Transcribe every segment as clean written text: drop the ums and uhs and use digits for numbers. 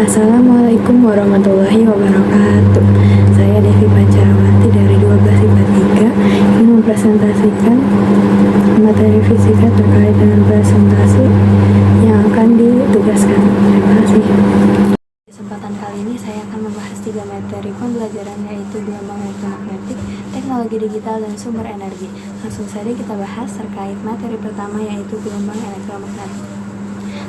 Assalamualaikum warahmatullahi wabarakatuh. Saya Devi Pancarawati dari 12 IPA 3 ingin mempresentasikan materi fisika terkait dengan presentasi yang akan ditugaskan. Terima kasih. Kesempatan kali ini saya akan membahas 3 materi pembelajaran, yaitu gelombang elektromagnetik, teknologi digital, dan sumber energi. Langsung saja kita bahas terkait materi pertama, yaitu gelombang elektromagnetik.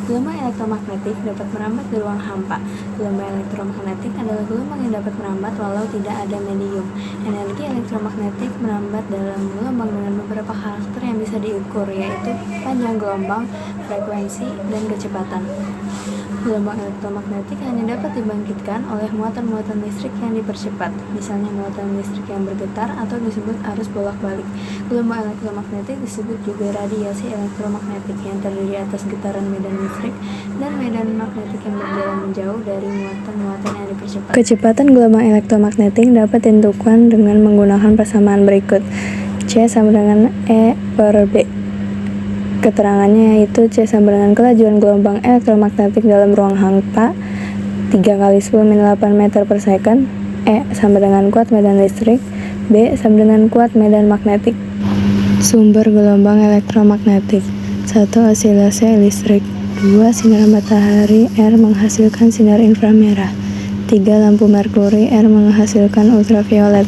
Gelombang elektromagnetik dapat merambat di ruang hampa. Gelombang elektromagnetik adalah gelombang yang dapat merambat walau tidak ada medium. Energi elektromagnetik merambat dalam gelombang dengan beberapa karakter yang bisa diukur, yaitu panjang gelombang, frekuensi, dan kecepatan. Gelombang elektromagnetik hanya dapat dibangkitkan oleh muatan-muatan listrik yang dipercepat, misalnya muatan listrik yang bergetar atau disebut arus bolak-balik. Gelombang elektromagnetik disebut juga radiasi elektromagnetik yang terdiri atas getaran medan listrik dan medan magnetik yang berjalan menjauh dari muatan-muatan yang dipercepat. Kecepatan gelombang elektromagnetik dapat ditentukan dengan menggunakan persamaan berikut: C sama dengan E per B. Keterangannya yaitu C sama dengan kelajuan gelombang elektromagnetik dalam ruang hampa 3 kali 10⁻8 meter per second. E sama dengan kuat medan listrik. B sama dengan kuat medan magnetik. Sumber gelombang elektromagnetik: 1. Osilasi listrik. 2. Sinar matahari R menghasilkan sinar inframerah. 3. Lampu merkuri R menghasilkan ultraviolet.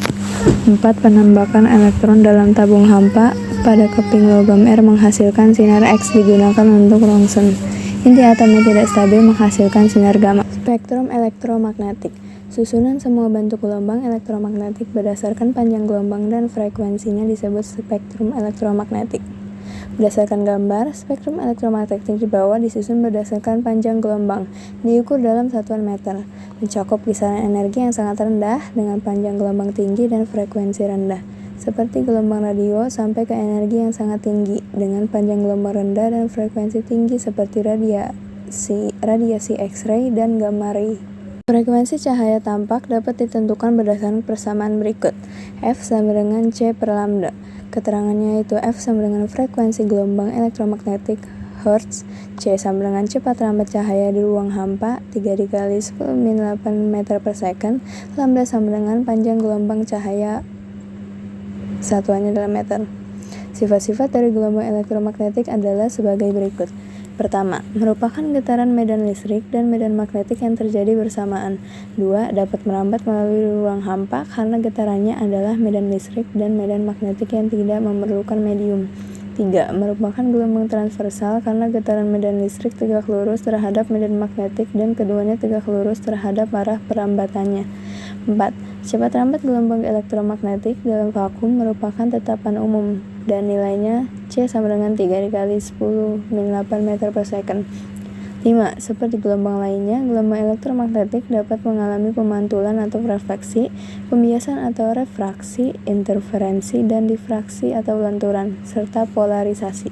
4. Penembakan elektron dalam tabung hampa pada keping logam R menghasilkan sinar X digunakan untuk rongsen. Inti atomnya tidak stabil menghasilkan sinar gamma. Spektrum elektromagnetik: susunan semua bentuk gelombang elektromagnetik berdasarkan panjang gelombang dan frekuensinya disebut spektrum elektromagnetik. Berdasarkan gambar, spektrum elektromagnetik di bawah disusun berdasarkan panjang gelombang, diukur dalam satuan meter, mencakup kisaran energi yang sangat rendah dengan panjang gelombang tinggi dan frekuensi rendah, seperti gelombang radio, sampai ke energi yang sangat tinggi dengan panjang gelombang rendah dan frekuensi tinggi seperti radiasi X-ray dan gamma ray. Frekuensi cahaya tampak dapat ditentukan berdasarkan persamaan berikut: F sama dengan C per lambda. Keterangannya yaitu F sama dengan frekuensi gelombang elektromagnetik Hertz, C sama dengan cepat rambat cahaya di ruang hampa 3 dikali 10⁻8 meter per second, lambda sama dengan panjang gelombang cahaya, satuannya dalam meter. Sifat-sifat dari gelombang elektromagnetik adalah sebagai berikut. Pertama, merupakan getaran medan listrik dan medan magnetik yang terjadi bersamaan. 2. Dapat merambat melalui ruang hampa karena getarannya adalah medan listrik dan medan magnetik yang tidak memerlukan medium. 3. Merupakan gelombang transversal karena getaran medan listrik tegak lurus terhadap medan magnetik dan keduanya tegak lurus terhadap arah perambatannya. 4. Cepat rambat gelombang elektromagnetik dalam vakum merupakan tetapan umum dan nilainya C sama dengan 3 dikali 10⁻8 meter per second. 5. Seperti gelombang lainnya, gelombang elektromagnetik dapat mengalami pemantulan atau refleksi, pembiasan atau refraksi, interferensi, dan difraksi atau lenturan, serta polarisasi.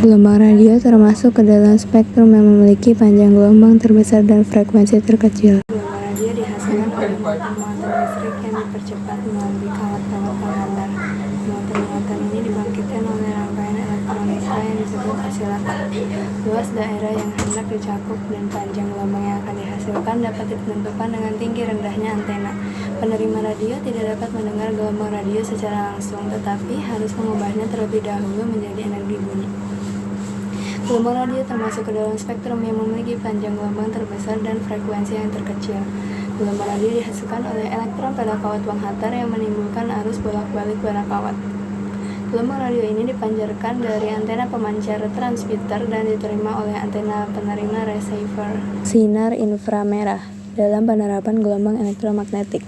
Gelombang radio termasuk ke dalam spektrum yang memiliki panjang gelombang terbesar dan frekuensi terkecil. Gelombang radio dihasilkan oleh muatan-muatan listrik yang dipercepat melalui kawat-kawat penghantar. Muatan-muatan ini dibangkitkan oleh rangkaian elektronika yang disebut osilator. Luas daerah yang hendak dicakup dan panjang gelombang yang akan dihasilkan dapat ditentukan dengan tinggi rendahnya antena. Penerima radio tidak dapat mendengar gelombang radio secara langsung, tetapi harus mengubahnya terlebih dahulu menjadi energi bunyi. Gelombang radio termasuk ke dalam spektrum yang memiliki panjang gelombang terbesar dan frekuensi yang terkecil. Gelombang radio dihasilkan oleh elektron pada kawat penghantar yang menimbulkan arus bolak-balik pada kawat. Gelombang radio ini dipancarkan dari antena pemancar transmitter dan diterima oleh antena penerima receiver. Sinar inframerah dalam penerapan gelombang elektromagnetik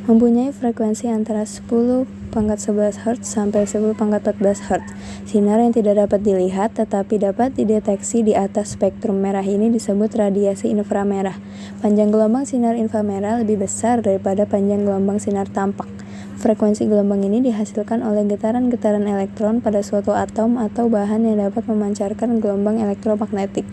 mempunyai frekuensi antara 10⁻11 Hz sampai 10⁻14 Hz. Sinar yang tidak dapat dilihat tetapi dapat dideteksi di atas spektrum merah ini disebut radiasi inframerah. Panjang gelombang sinar inframerah lebih besar daripada panjang gelombang sinar tampak. Frekuensi gelombang ini dihasilkan oleh getaran-getaran elektron pada suatu atom atau bahan yang dapat memancarkan gelombang elektromagnetik.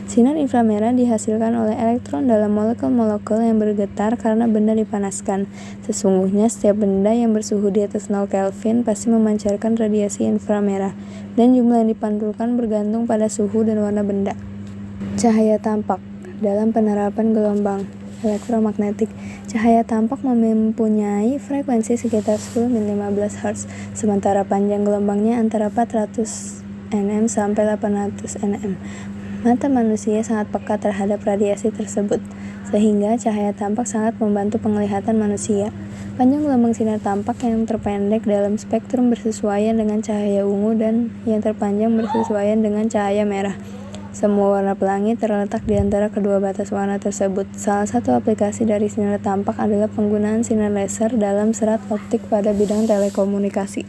Sinar inframerah dihasilkan oleh elektron dalam molekul-molekul yang bergetar karena benda dipanaskan. Sesungguhnya setiap benda yang bersuhu di atas 0 Kelvin pasti memancarkan radiasi inframerah, dan jumlah yang dipantulkan bergantung pada suhu dan warna benda. Cahaya tampak dalam penerapan gelombang elektromagnetik. Cahaya tampak mempunyai frekuensi sekitar 10-15 Hz, sementara panjang gelombangnya antara 400 nm sampai 800 nm. Mata manusia sangat peka terhadap radiasi tersebut, sehingga cahaya tampak sangat membantu penglihatan manusia. Panjang gelombang sinar tampak yang terpendek dalam spektrum bersesuaian dengan cahaya ungu dan yang terpanjang bersesuaian dengan cahaya merah. Semua warna pelangi terletak di antara kedua batas warna tersebut. Salah satu aplikasi dari sinar tampak adalah penggunaan sinar laser dalam serat optik pada bidang telekomunikasi.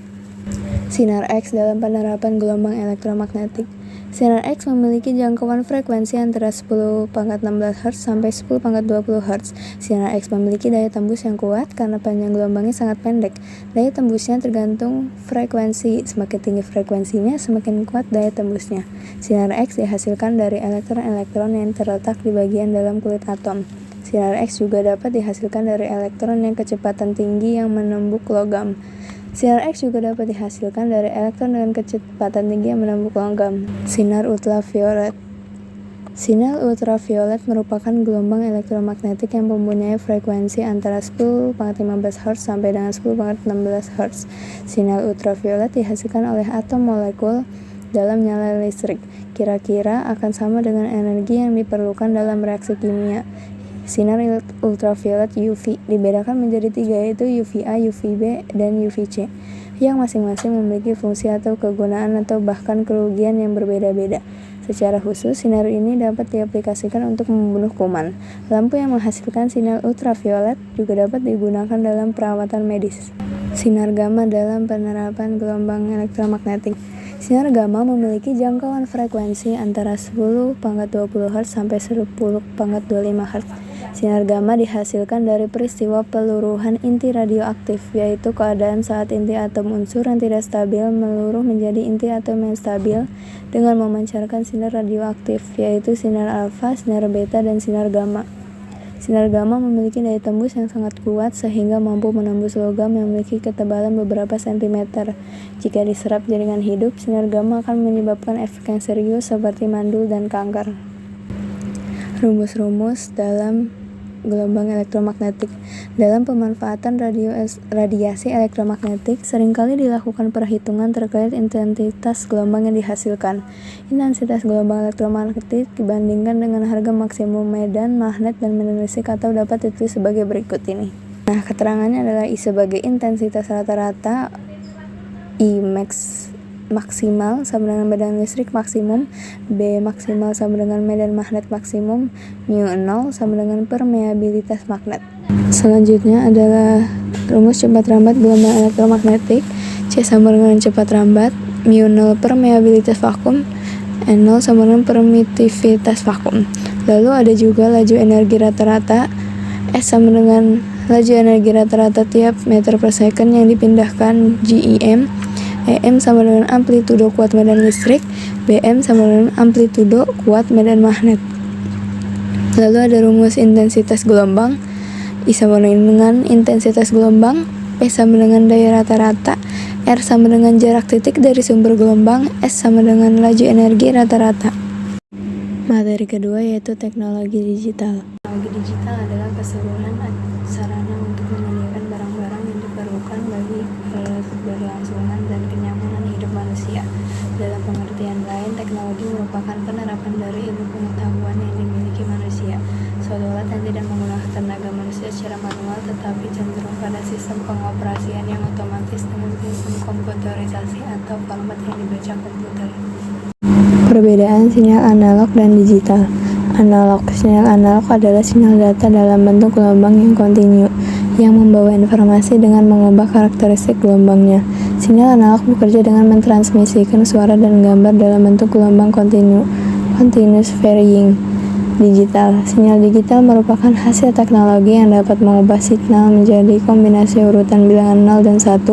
Sinar X dalam penerapan gelombang elektromagnetik. Sinar X memiliki jangkauan frekuensi antara 10⁻16 Hz sampai 10⁻20 Hz. Sinar X memiliki daya tembus yang kuat karena panjang gelombangnya sangat pendek. Daya tembusnya tergantung frekuensi. Semakin tinggi frekuensinya, semakin kuat daya tembusnya. Sinar X dihasilkan dari elektron-elektron yang terletak di bagian dalam kulit atom. Sinar X juga dapat dihasilkan dari elektron yang kecepatan tinggi yang menembus logam. Sinar X juga dapat dihasilkan dari elektron dengan kecepatan tinggi yang menembus logam. Sinar ultraviolet. Sinar ultraviolet merupakan gelombang elektromagnetik yang mempunyai frekuensi antara 10⁻15 Hz sampai dengan 10⁻16 Hz. Sinar ultraviolet dihasilkan oleh atom molekul dalam nyala listrik. Kira-kira akan sama dengan energi yang diperlukan dalam reaksi kimia. Sinar ultraviolet UV dibedakan menjadi 3, yaitu UVA, UVB, dan UVC, yang masing-masing memiliki fungsi atau kegunaan atau bahkan kerugian yang berbeda-beda. Secara khusus, sinar ini dapat diaplikasikan untuk membunuh kuman. Lampu yang menghasilkan sinar ultraviolet juga dapat digunakan dalam perawatan medis. Sinar gamma dalam penerapan gelombang elektromagnetik. Sinar gamma memiliki jangkauan frekuensi antara 10⁻20 Hz sampai 10⁻25 Hz. Sinar gamma dihasilkan dari peristiwa peluruhan inti radioaktif, yaitu keadaan saat inti atom unsur yang tidak stabil meluruh menjadi inti atom yang stabil dengan memancarkan sinar radioaktif, yaitu sinar alfa, sinar beta, dan sinar gamma. Sinar gamma memiliki daya tembus yang sangat kuat sehingga mampu menembus logam yang memiliki ketebalan beberapa sentimeter. Jika diserap jaringan hidup, sinar gamma akan menyebabkan efek yang serius seperti mandul dan kanker. Rumus-rumus dalam gelombang elektromagnetik. Dalam pemanfaatan radiasi elektromagnetik, seringkali dilakukan perhitungan terkait intensitas gelombang yang dihasilkan. Intensitas gelombang elektromagnetik dibandingkan dengan harga maksimum medan magnet dan medan listrik atau dapat ditulis sebagai berikut ini. Nah, keterangannya adalah I sebagai intensitas rata-rata, I maksimal sama dengan medan listrik maksimum, B maksimal sama dengan medan magnet maksimum, μ0 sama dengan permeabilitas magnet. Selanjutnya adalah rumus cepat rambat gelombang elektromagnetik. C sama dengan cepat rambat, μ0 permeabilitas vakum, N0 sama dengan permitivitas vakum. Lalu ada juga laju energi rata-rata, S sama dengan laju energi rata-rata tiap meter per second yang dipindahkan GeM. EM sama dengan amplitudo kuat medan listrik, BM sama dengan amplitudo kuat medan magnet. Lalu ada rumus intensitas gelombang. I sama dengan intensitas gelombang, P sama dengan daya rata-rata, R sama dengan jarak titik dari sumber gelombang, S sama dengan laju energi rata-rata. Materi kedua yaitu teknologi digital. Teknologi digital adalah keseluruhan sarana untuk menyediakan barang-barang yang diperlukan bagi keberlangsungan dan kenyamanan hidup manusia. Dalam pengertian lain, teknologi merupakan penerapan dari ilmu pengetahuan yang dimiliki manusia. Suatu alat yang tidak menggunakan tenaga manusia secara manual, tetapi cenderung pada sistem pengoperasian yang otomatis dengan sistem komputerisasi atau format yang dibaca komputer. Perbedaan sinyal analog dan digital. Sinyal analog adalah sinyal data dalam bentuk gelombang yang kontinu, yang membawa informasi dengan mengubah karakteristik gelombangnya. Sinyal analog bekerja dengan mentransmisikan suara dan gambar dalam bentuk gelombang kontinu, continuous varying. Digital. Sinyal digital merupakan hasil teknologi yang dapat mengubah signal menjadi kombinasi urutan bilangan 0 dan 1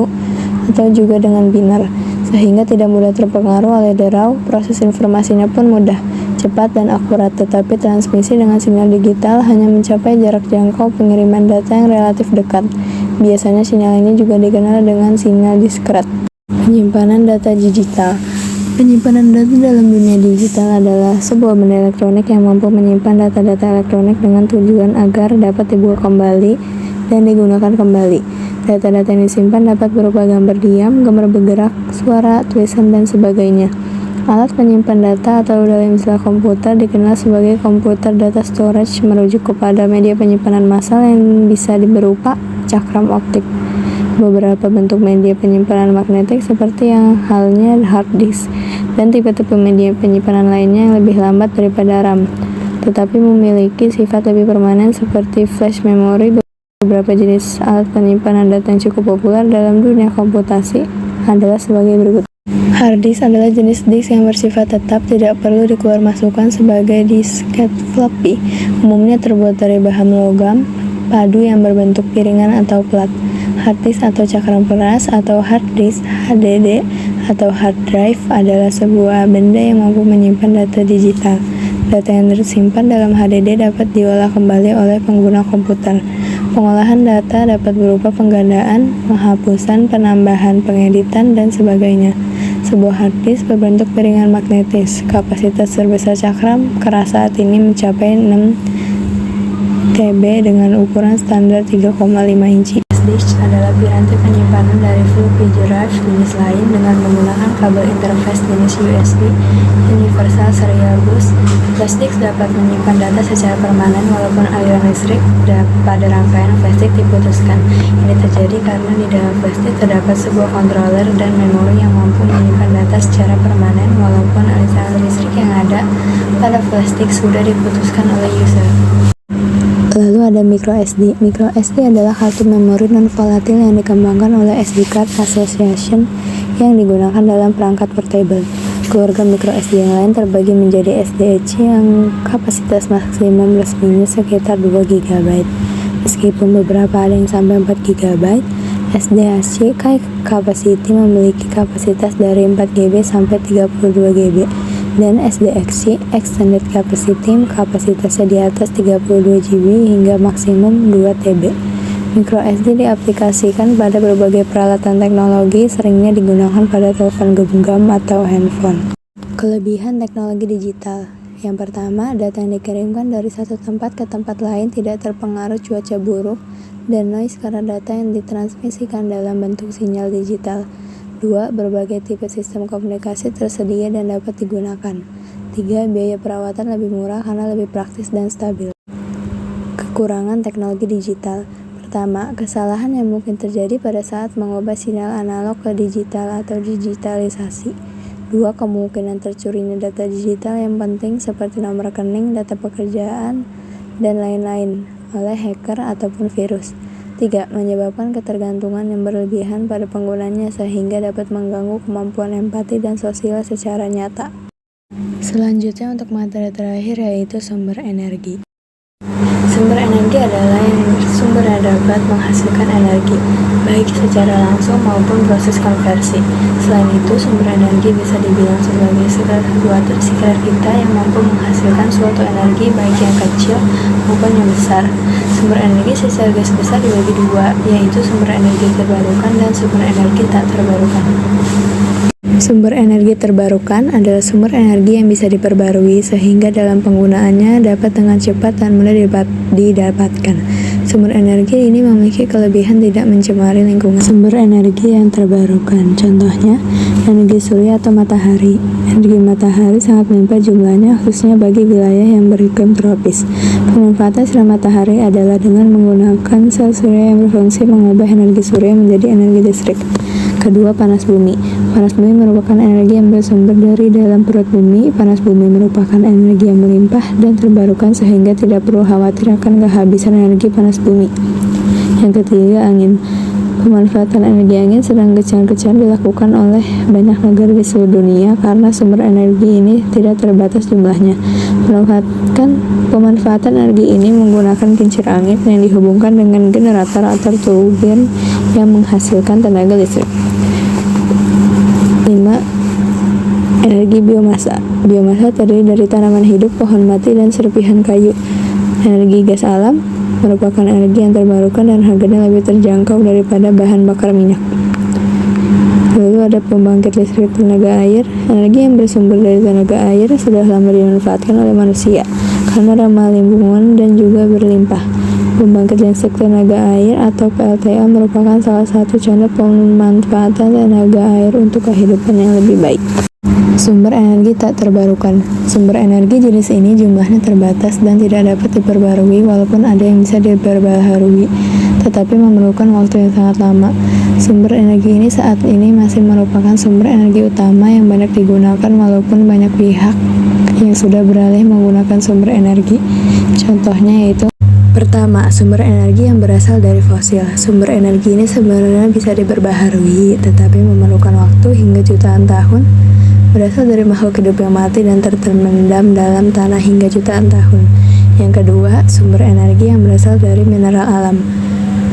atau juga dengan biner, sehingga tidak mudah terpengaruh oleh derau. Proses informasinya pun mudah, cepat, dan akurat, tetapi transmisi dengan sinyal digital hanya mencapai jarak jangkau pengiriman data yang relatif dekat. Biasanya sinyal ini juga dikenal dengan sinyal diskret. Penyimpanan data digital. Penyimpanan data dalam dunia digital adalah sebuah benda elektronik yang mampu menyimpan data-data elektronik dengan tujuan agar dapat dibuka kembali dan digunakan kembali. Data-data yang disimpan dapat berupa gambar diam, gambar bergerak, suara, tulisan, dan sebagainya. Alat penyimpan data atau dalam istilah komputer dikenal sebagai computer data storage, merujuk kepada media penyimpanan massal yang bisa berupa cakram optik. Beberapa bentuk media penyimpanan magnetik seperti yang halnya hard disk dan tipe-tipe media penyimpanan lainnya yang lebih lambat daripada RAM, tetapi memiliki sifat lebih permanen seperti flash memory. Beberapa jenis alat penyimpanan data yang cukup populer dalam dunia komputasi adalah sebagai berikut. Hard disk adalah jenis disk yang bersifat tetap, tidak perlu dikeluarmasukkan sebagai disket floppy. Umumnya terbuat dari bahan logam padu yang berbentuk piringan atau plat. Hard disk atau cakram peras atau hard disk HDD atau hard drive adalah sebuah benda yang mampu menyimpan data digital. Data yang tersimpan dalam HDD dapat diolah kembali oleh pengguna komputer. Pengolahan data dapat berupa penggandaan, penghapusan, penambahan, pengeditan, dan sebagainya. Sebuah hard disk berbentuk piringan magnetis. Kapasitas terbesar cakram keras saat ini mencapai 6 TB dengan ukuran standar 3,5 inci. Disk adalah piranti penyimpanan dari floppy drive jenis lain dengan menggunakan kabel interface jenis USB Universal Serial Bus. Flash disk dapat menyimpan data secara permanen walaupun aliran listrik pada rangkaian flash disk diputuskan. Ini terjadi karena di dalam flash disk terdapat sebuah controller dan memori yang mampu menyimpan data secara permanen walaupun aliran listrik yang ada pada flash disk sudah diputuskan oleh user. Lalu ada microSD. MicroSD adalah kartu memori non-volatil yang dikembangkan oleh SD Card Association yang digunakan dalam perangkat portable. Keluarga microSD yang lain terbagi menjadi SDHC yang kapasitas maksimum resminya sekitar 2 GB. Meskipun beberapa ada yang sampai 4 GB, SDHC High Capacity memiliki kapasitas dari 4 GB sampai 32 GB. Dan SDXC Extended Capacity kapasitasnya di atas 32 GB hingga maksimum 2 TB. MicroSD diaplikasikan pada berbagai peralatan teknologi, seringnya digunakan pada telepon genggam atau handphone. Kelebihan teknologi digital. Yang pertama, data yang dikirimkan dari satu tempat ke tempat lain tidak terpengaruh cuaca buruk dan noise karena data yang ditransmisikan dalam bentuk sinyal digital. 2. Berbagai tipe sistem komunikasi tersedia dan dapat digunakan. 3. Biaya perawatan lebih murah karena lebih praktis dan stabil. Kekurangan teknologi digital. Pertama, kesalahan yang mungkin terjadi pada saat mengubah sinyal analog ke digital atau digitalisasi. 2. Kemungkinan tercurinya data digital yang penting seperti nomor rekening, data pekerjaan, dan lain-lain oleh hacker ataupun virus. 3. Menyebabkan ketergantungan yang berlebihan pada penggunanya sehingga dapat mengganggu kemampuan empati dan sosial secara nyata. Selanjutnya untuk materi terakhir yaitu sumber energi. Sumber energi adalah sumber yang dapat menghasilkan energi, baik secara langsung maupun proses konversi. Selain itu, sumber energi bisa dibilang sebagai sesuatu di sekitar kita yang mampu menghasilkan suatu energi baik yang kecil maupun yang besar. Sumber energi secara garis besar dibagi dua, yaitu sumber energi terbarukan dan sumber energi tak terbarukan. Sumber energi terbarukan adalah sumber energi yang bisa diperbarui sehingga dalam penggunaannya dapat dengan cepat dan mudah didapatkan. Sumber energi ini memiliki kelebihan tidak mencemari lingkungan. Sumber energi yang terbarukan, contohnya energi surya atau matahari. Energi matahari sangat melimpah jumlahnya, khususnya bagi wilayah yang beriklim tropis. Pemanfaatan sinar matahari adalah dengan menggunakan sel surya yang berfungsi mengubah energi surya menjadi energi listrik. Kedua, panas bumi. Panas bumi merupakan energi yang bersumber dari dalam perut bumi. Panas bumi merupakan energi yang melimpah dan terbarukan sehingga tidak perlu khawatir akan kehabisan energi panas bumi. Yang ketiga, angin. Pemanfaatan energi angin sedang gencar-gencar dilakukan oleh banyak negara di seluruh dunia karena sumber energi ini tidak terbatas jumlahnya. Pemanfaatan energi ini menggunakan kincir angin yang dihubungkan dengan generator atau turbin yang menghasilkan tenaga listrik. 5. Energi biomasa. Biomasa terdiri dari tanaman hidup, pohon mati, dan serpihan kayu. Energi gas alam merupakan energi yang terbarukan dan harganya lebih terjangkau daripada bahan bakar minyak. Lalu ada pembangkit listrik tenaga air. Energi yang bersumber dari tenaga air sudah lama dimanfaatkan oleh manusia karena ramah lingkungan dan juga berlimpah. Pembangkit listrik tenaga air atau PLTA merupakan salah satu contoh pemanfaatan tenaga air untuk kehidupan yang lebih baik. Sumber energi tak terbarukan. Sumber energi jenis ini jumlahnya terbatas dan tidak dapat diperbarui, walaupun ada yang bisa diperbaharui, tetapi memerlukan waktu yang sangat lama. Sumber energi ini saat ini masih merupakan sumber energi utama yang banyak digunakan, walaupun banyak pihak yang sudah beralih menggunakan sumber energi. Contohnya yaitu: pertama, sumber energi yang berasal dari fosil. Sumber energi ini sebenarnya bisa diperbaharui, tetapi memerlukan waktu hingga jutaan tahun. Berasal dari makhluk hidup yang mati dan terpendam dalam tanah hingga jutaan tahun. Yang kedua, sumber energi yang berasal dari mineral alam.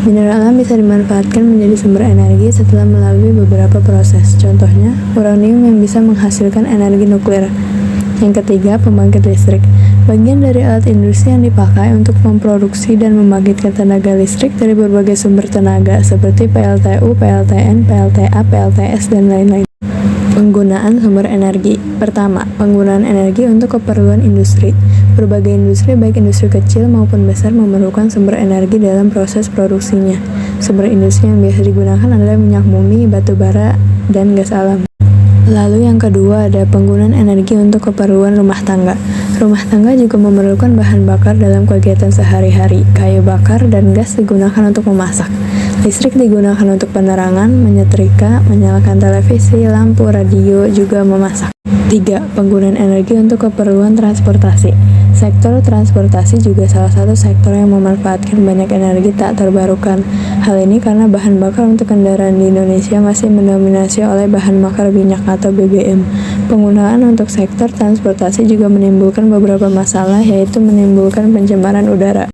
Mineral alam bisa dimanfaatkan menjadi sumber energi setelah melalui beberapa proses. Contohnya, uranium yang bisa menghasilkan energi nuklir. Yang ketiga, pembangkit listrik. Bagian dari alat industri yang dipakai untuk memproduksi dan membangkitkan tenaga listrik dari berbagai sumber tenaga seperti PLTU, PLTN, PLTA, PLTS, dan lain-lain. Penggunaan sumber energi. Pertama, penggunaan energi untuk keperluan industri. Berbagai industri, baik industri kecil maupun besar, memerlukan sumber energi dalam proses produksinya. Sumber industri yang biasa digunakan adalah minyak bumi, batu bara, dan gas alam. Lalu yang kedua ada penggunaan energi untuk keperluan rumah tangga. Rumah tangga juga memerlukan bahan bakar dalam kegiatan sehari-hari. Kayu bakar dan gas digunakan untuk memasak. Listrik digunakan untuk penerangan, menyetrika, menyalakan televisi, lampu, radio, juga memasak. 3. Penggunaan energi untuk keperluan transportasi. Sektor transportasi juga salah satu sektor yang memanfaatkan banyak energi tak terbarukan. Hal ini karena bahan bakar untuk kendaraan di Indonesia masih mendominasi oleh bahan bakar minyak atau BBM. Penggunaan untuk sektor transportasi juga menimbulkan beberapa masalah, yaitu menimbulkan pencemaran udara.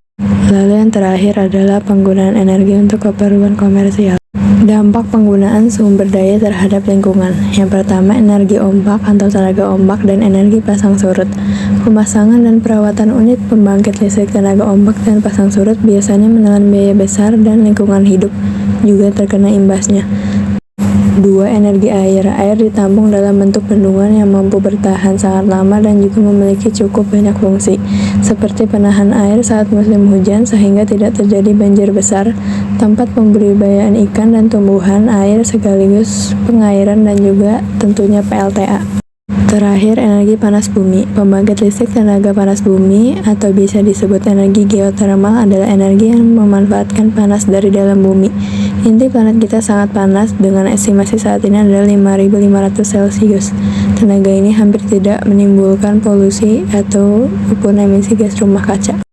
Lalu yang terakhir adalah penggunaan energi untuk keperluan komersial. Dampak penggunaan sumber daya terhadap lingkungan. Yang pertama, energi ombak atau tenaga ombak dan energi pasang surut. Pemasangan dan perawatan unit pembangkit listrik tenaga ombak dan pasang surut biasanya menelan biaya besar dan lingkungan hidup juga terkena imbasnya. 2. Energi air. Air ditampung dalam bentuk bendungan yang mampu bertahan sangat lama dan juga memiliki cukup banyak fungsi, seperti penahan air saat musim hujan sehingga tidak terjadi banjir besar, tempat pembudidayaan ikan dan tumbuhan air sekaligus pengairan dan juga tentunya PLTA. Terakhir, energi panas bumi. Pembangkit listrik tenaga panas bumi atau bisa disebut energi geotermal adalah energi yang memanfaatkan panas dari dalam bumi. Inti planet kita sangat panas, dengan estimasi saat ini adalah 5.500 Celcius. Tenaga ini hampir tidak menimbulkan polusi ataupun emisi gas rumah kaca.